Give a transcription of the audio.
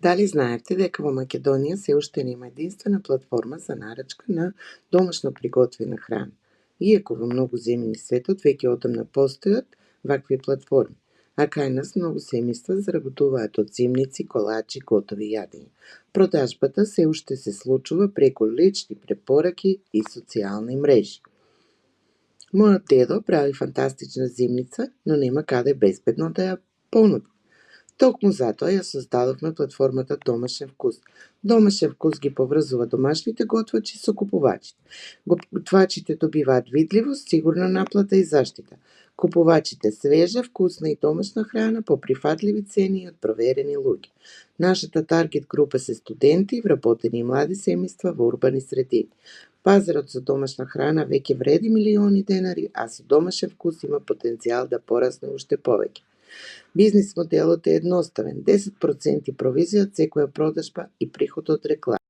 Дали знаевте дека во Македонија се уште нема единствена платформа за нарачка на домашно приготвена храна, иако во многу земји низ светот веќе одамна постојат вакви платформи, а кај нас многу семејства заработуваат од зимници, колачи, готови јадења. Продажбата се уште се случува преку лични препораки и социјални мрежи. Мојот дедо прави фантастична зимница, но нема каде безбедно да ја понуди. Токму затоа ја создадовме платформата Домашен вкус. Домашен вкус ги поврзува домашните готвачи со купувачите. Готвачите добиваат видливост, сигурна наплата и заштита. Купувачите свежа, вкусна и домашна храна по прифатливи цени и од проверени луѓе. Нашата таргет група се студенти, вработени и млади семејства во урбани средини. Пазарот за домашна храна веќе вреди милиони денари, а со домашен вкус има потенцијал да порасне уште повеќе. Бизнис моделот е едноставен, 10% провизија од секоја продажба и приход од реклама.